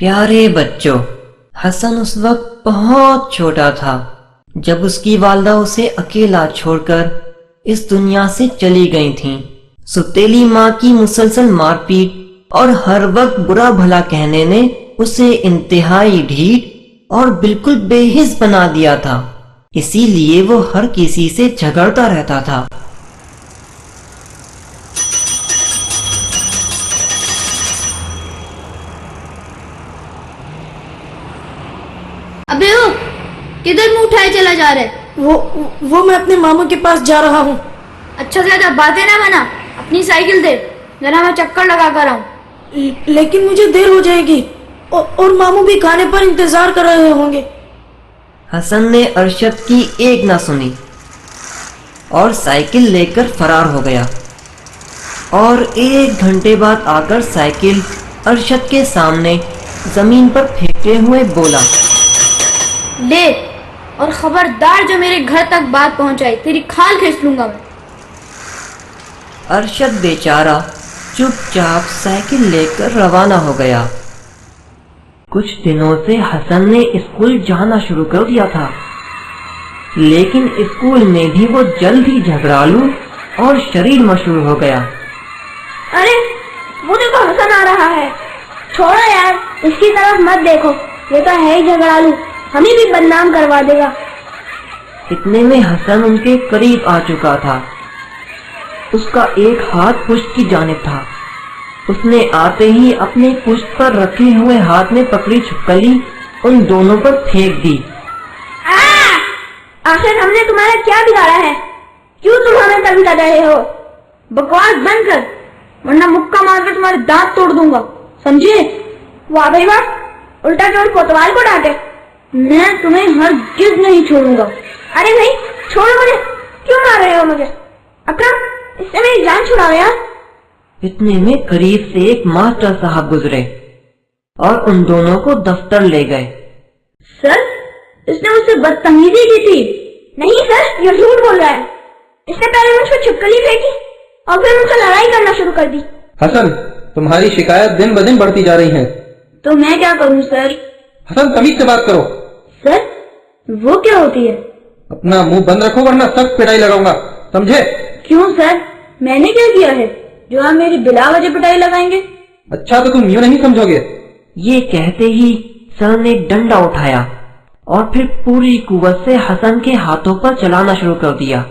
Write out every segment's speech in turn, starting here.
پیارے بچوں، حسن اس وقت بہت چھوٹا تھا جب اس کی والدہ اسے اکیلا چھوڑ کر اس دنیا سے چلی گئی تھیں۔ ستیلی ماں کی مسلسل مار پیٹ اور ہر وقت برا بھلا کہنے نے اسے انتہائی ڈھیٹ اور بالکل بے حس بنا دیا تھا، اسی لیے وہ ہر کسی سے جھگڑتا رہتا تھا۔ ابے ہو، کدھر منہ اٹھائے چلا جا رہا ہے؟ وہ میں اپنے ماموں کے پاس جا رہا ہوں۔ اچھا زیادہ باتیں نہ بنا، اپنی سائیکل دے، ذرا میں چکر لگا کر آؤں۔ لیکن مجھے دیر ہو جائے گی اور ماموں بھی کھانے پر انتظار کر رہے ہوں گے۔ حسن نے ارشد کی ایک نہ سنی اور سائیکل لے کر فرار ہو گیا، اور 1 گھنٹے بعد آ کر سائیکل ارشد کے سامنے زمین پر پھینکتے ہوئے بولا، لے، اور خبردار جو میرے گھر تک بات پہنچائی تیری کھال کھینچ لوں گا میں۔ ارشد بیچارہ چپ چاپ سائیکل لے کر روانہ ہو گیا۔ کچھ دنوں سے حسن نے اسکول جانا شروع کر دیا تھا، لیکن اسکول میں بھی وہ جلد ہی جھگڑالو اور شریر مشہور ہو گیا۔ ارے وہ دیکھو، حسن آ رہا ہے، چھوڑو یار، اس کی طرف مت دیکھو، یہ تو ہے ہی جھگڑالو، ہمیں بھی بدنام کروا دے گا۔ اتنے میں حسن ان کے قریب آ چکا تھا۔ اس کا ایک ہاتھ پشت کی جانب تھا۔ اس نے آتے ہی اپنے پشت پر رکھے ہوئے ہاتھ میں پکڑی چھپکلی ان دونوں پر پھینک دی۔ آخر ہم نے تمہارا کیا بگاڑا ہے؟ کیوں تم ہمیں تنگ کر رہے ہو؟ بکواس بند کر، ورنہ مکہ مار کے تمہارے دانت توڑ دوں گا، سمجھے؟ واہ بھائی واہ، الٹا چور کوتوال کو ڈانٹے، میں تمہیں ہرگز نہیں چھوڑوں گا۔ ارے نہیں، چھوڑو مجھے، کیوں مار رہے ہو مجھے؟ اکرم، اس سے میری جان چھڑاؤ یار۔ اتنے میں قریب سے ایک ماسٹر صاحب گزرے اور ان دونوں کو دفتر لے گئے۔ سر، اس نے مجھ سے بدتمیزی کی تھی۔ نہیں سر، یہ جھوٹ بول رہا ہے، اس نے پہلے مجھ پر چھپکلی پھینکی اور پھر مجھ سے لڑائی کرنا شروع کر دی۔ حسن، تمہاری شکایت دن بدن بڑھتی جا رہی ہے۔ تو میں کیا کروں سر؟ حسن، تمیز سے بات کرو۔ سر، وہ کیا ہوتی ہے؟ اپنا منہ بند رکھو ورنہ سخت پٹائی لگاؤں گا، سمجھے؟ کیوں سر، میں نے کیا کیا ہے جو آپ میری بلا وجہ پٹائی لگائیں گے؟ اچھا تو تم یوں نہیں سمجھو گے۔ یہ کہتے ہی سر نے ڈنڈا اٹھایا اور پھر پوری قوت سے حسن کے ہاتھوں پر چلانا شروع کر دیا۔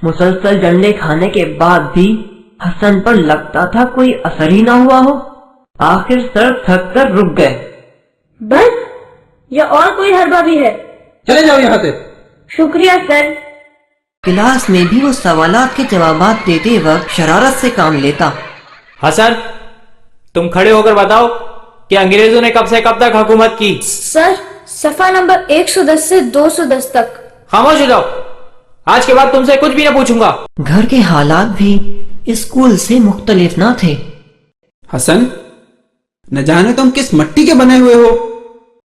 مسلسل ڈنڈے کھانے کے بعد بھی حسن پر لگتا تھا کوئی اثر ہی نہ ہوا ہو۔ آخر سر تھک کر رک گئے۔ بس، یا اور کوئی حربہ بھی ہے؟ چلے جاؤ یہاں سے۔ شکریہ سر۔ کلاس میں بھی وہ سوالات کے جوابات دیتے وقت شرارت سے کام لیتا۔ حسن، تم کھڑے ہو کر بتاؤ کہ انگریزوں نے کب سے کب تک حکومت کی؟ سر، صفحہ نمبر 110 سے 210 تک۔ خاموش ہو جاؤ، آج کے بعد تم سے کچھ بھی نہ پوچھوں گا۔ گھر کے حالات بھی اسکول سے مختلف نہ تھے۔ حسن، نہ جانے تم کس مٹی کے بنے ہوئے ہو،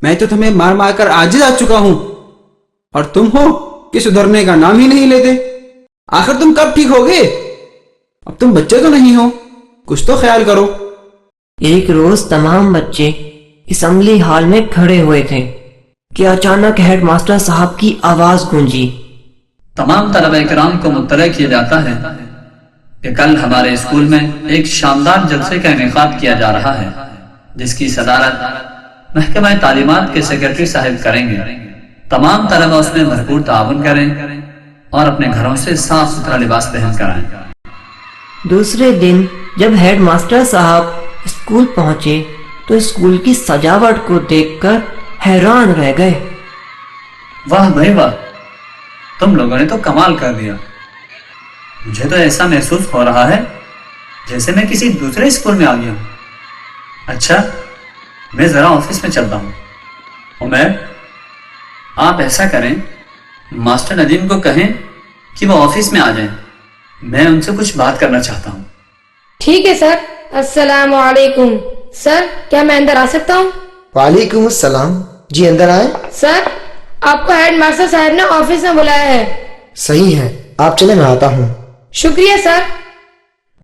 میں تو تمہیں مار مار کر عاجز آ چکا ہوں، اور تم ہو کہ سدھرنے کا نام ہی نہیں لیتے۔ آخر تم کب ٹھیک ہوگے؟ اب تم بچے تو نہیں ہو، کچھ تو خیال کرو۔ ایک روز تمام بچے اسمبلی ہال میں کھڑے ہوئے تھے کہ اچانک ہیڈ ماسٹر صاحب کی آواز گونجی۔ تمام طلبہ کرام کو مطلع کیا جاتا ہے کہ کل ہمارے اسکول میں ایک شاندار جلسے کا انعقاد کیا جا رہا ہے، جس کی صدارت محکمہ تعلیمات کے سیکرٹری صاحب کریں گے۔ تمام طلبہ اس میں بھرپور تعاون کریں اور اپنے گھروں سے صاف ستھرا لباس پہن کر آئیں۔ دوسرے دن جب ہیڈ ماسٹر صاحب اسکول پہنچے تو اسکول کی سجاوٹ کو دیکھ کر حیران رہ گئے۔ واہ بھائی واہ، تم لوگوں نے تو کمال کر دیا۔ مجھے تو ایسا محسوس ہو رہا ہے جیسے میں کسی دوسرے اسکول میں آ گیا ہوں۔ اچھا، میں ذرا آفس میں چلتا ہوں۔ عمیر، آپ ایسا کریں، ماسٹر ندیم کو کہیں کہ وہ آفس میں آ جائیں، میں ان سے کچھ بات کرنا چاہتا ہوں۔ ٹھیک ہے سر۔ السلام علیکم سر، کیا میں اندر آ سکتا ہوں؟ وعلیکم السلام، جی اندر آئیں۔ سر، آپ کو ہیڈ ماسٹر صاحب نے آفس میں بلایا ہے۔ صحیح ہے، آپ چلیں میں آتا ہوں۔ شکریہ سر۔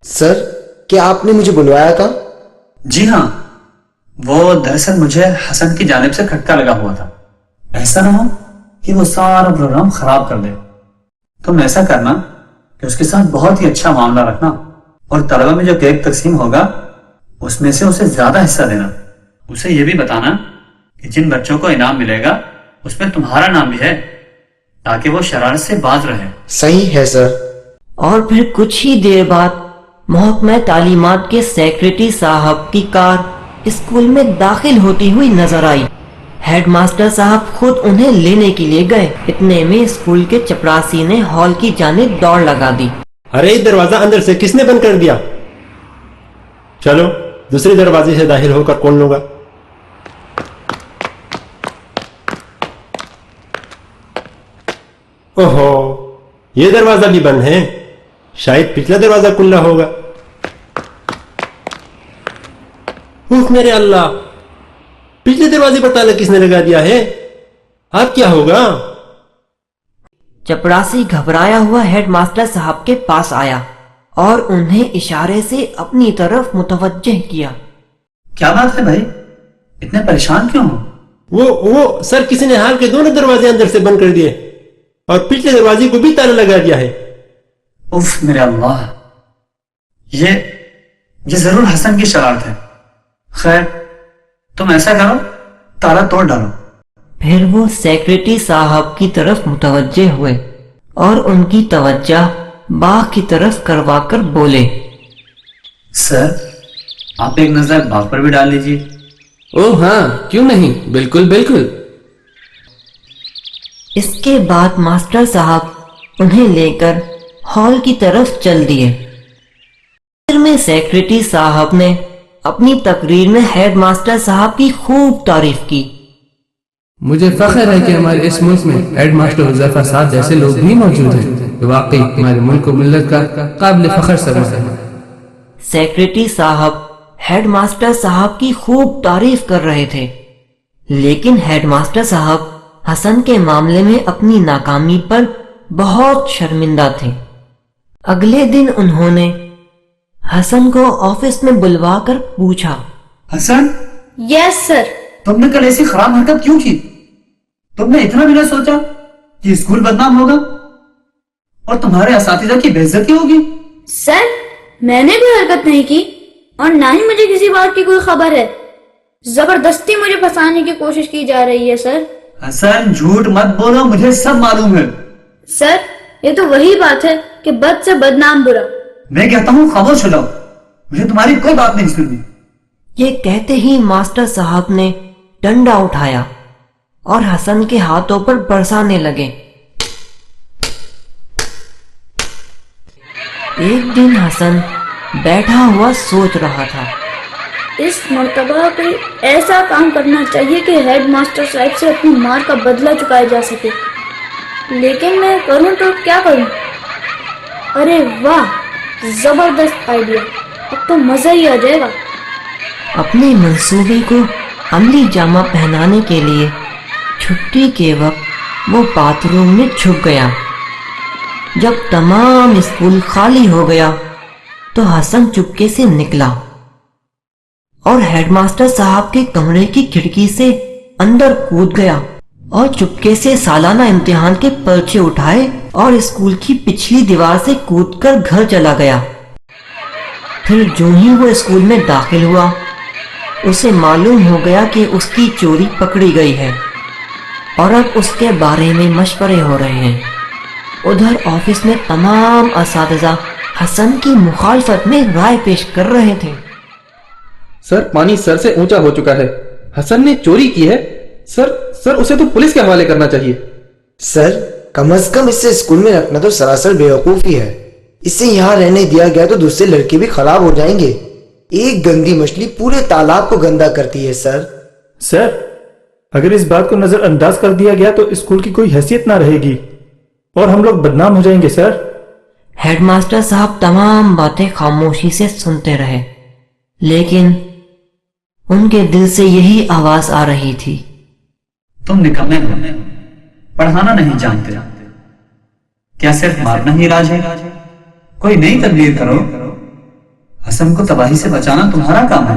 سر، کیا آپ نے مجھے بلوایا تھا؟ جی ہاں، وہ دراصل مجھے حسن کی جانب سے کھٹکا لگا ہوا تھا، ایسا نہ ہو کہ وہ سارا پروگرام خراب کر دے۔ تم ایسا کرنا کہ اس کے ساتھ بہت ہی اچھا معاملہ رکھنا، اور طلبہ میں جو کیک تقسیم ہوگا اس میں سے اسے زیادہ حصہ دینا۔ اسے یہ بھی بتانا کہ جن بچوں کو انعام ملے گا اس میں تمہارا نام بھی ہے، تاکہ وہ شرارت سے باز رہے۔ صحیح ہے سر۔ اور پھر کچھ ہی دیر بعد محکمہ تعلیمات کے سیکریٹری صاحب کی کار اسکول میں داخل ہوتی ہوئی نظر آئی۔ ہیڈ ماسٹر صاحب خود انہیں لینے کے لیے گئے۔ اتنے میں اسکول کے چپراسی نے ہال کی جانب دوڑ لگا دی۔ ارے دروازہ اندر سے کس نے بند کر دیا؟ چلو دوسرے دروازے سے داخل ہو کر کون لوں گا۔ اوہو، یہ دروازہ بھی بند ہے، شاید پچھلا دروازہ کھلا ہوگا۔ اوہ میرے اللہ، پچھلے دروازے پر تالا کس نے لگا دیا ہے؟ اب کیا ہوگا؟ چپراسی گھبرایا ہوا ہیڈ ماسٹر صاحب کے پاس آیا اور انہیں اشارے سے اپنی طرف متوجہ کیا۔ کیا بات ہے بھائی، اتنے پریشان کیوں ہو؟ وہ سر، کسی نے حال کے دونوں دروازے اندر سے بند کر دیے اور پچھلے دروازے کو بھی تالا لگا دیا ہے۔ اف میرے اللہ، یہ ضرور حسن کی شرارت ہے۔ خیر، تم ایسا کرو، تالا توڑ ڈالو۔ پھر وہ سیکریٹری صاحب کی طرف متوجہ ہوئے اور ان کی توجہ باغ کی طرف کروا کر بولے، سر آپ ایک نظر باغ پر بھی ڈال لیجیے۔ اوہ ہاں، کیوں نہیں، بالکل بالکل۔ اس کے بعد ماسٹر صاحب انہیں لے کر ہال کی طرف چل دیے۔ پھر میں سیکریٹری صاحب نے اپنی تقریر میں ہیڈ ماسٹر صاحب کی خوب تعریف کی۔ مجھے فخر ہے کہ ہمارے اس ملک میں ہیڈ ماسٹر حذیفہ صاحب جیسے لوگ بھی موجود ہیں، جو واقعی ہمارے ملک و ملت کا قابل فخر سبب ہے۔ سیکریٹری صاحب ہیڈ ماسٹر صاحب کی خوب تعریف کر رہے تھے، لیکن ہیڈ ماسٹر صاحب حسن کے معاملے میں اپنی ناکامی پر بہت شرمندہ تھے۔ اگلے دن انہوں نے حسن کو آفس میں بلوا کر پوچھا، حسن، یس سر۔ تم نے کل ایسی خراب حرکت کیوں کی؟ تم نے اتنا بھی نہ سوچا کہ اسکول بدنام ہوگا اور تمہارے اساتذہ کی بے عزتی ہوگی؟ سر میں نے کوئی حرکت نہیں کی اور نہ ہی مجھے کسی بات کی کوئی خبر ہے۔ زبردستی مجھے پھنسانے کی کوشش کی جا رہی ہے سر۔ حسن جھوٹ مت بولو، مجھے سب معلوم ہے۔ سر یہ تو وہی بات ہے کہ بد سے بدنام برا۔ میں کہتا ہوں خاموش ہو جاؤ، مجھے تمہاری کوئی بات نہیں سننی۔ یہ کہتے ہی ماسٹر صاحب نے ڈنڈا اٹھایا اور حسن کے ہاتھوں پر برسانے لگے۔ ایک دن حسن بیٹھا ہوا سوچ رہا تھا، اس مرتبہ کوئی ایسا کام کرنا چاہیے کہ ہیڈ ماسٹر صاحب سے اپنی مار کا بدلہ چکایا جا سکے، لیکن میں کروں تو کیا کروں؟ ارے واہ، زبردست آئیڈیا، اب تو مزہ ہی آ جائے گا۔ اپنے منصوبے کو عملی جامہ پہنانے کے لیے چھٹی کے وقت وہ باتھ روم میں چھپ گیا۔ جب تمام اسکول خالی ہو گیا تو حسن چپکے سے نکلا اور ہیڈ ماسٹر صاحب کے کمرے کی کھڑکی سے اندر کود گیا اور چپکے سے سالانہ امتحان کے پرچے اٹھائے اور اسکول کی پچھلی دیوار سے کود کر گھر چلا گیا۔ پھر جو ہی وہ اسکول میں داخل ہوا، اسے معلوم ہو گیا کہ اس کی چوری پکڑی گئی ہے اور اب اس کے بارے میں مشورے ہو رہے ہیں۔ ادھر آفس میں تمام اساتذہ حسن کی مخالفت میں رائے پیش کر رہے تھے۔ سر پانی سر سے اونچا ہو چکا ہے، حسن نے چوری کی ہے۔ سر اسے تو پولیس کے حوالے کرنا چاہیے۔ سر کم از کم اسے اسکول میں رکھنا تو سراسر بیوقوفی ہے۔ اسے یہاں رہنے دیا گیا تو دوسرے لڑکے بھی خراب ہو جائیں گے۔ ایک گندی مچھلی پورے تالاب کو گندا کرتی ہے۔ سر اگر اس بات کو نظر انداز کر دیا گیا تو اسکول کی کوئی حیثیت نہ رہے گی اور ہم لوگ بدنام ہو جائیں گے۔ سر ہیڈ ماسٹر صاحب تمام باتیں خاموشی سے سنتے رہے، لیکن ان کے دل سے یہی آواز آ رہی تھی، تم نکمے ہو، پڑھانا نہیں جانتے، کیا صرف مارنا ہی علاج ہے؟ کوئی نئی تدبیر کرو، حسن کو تباہی سے بچانا تمہارا کام ہے۔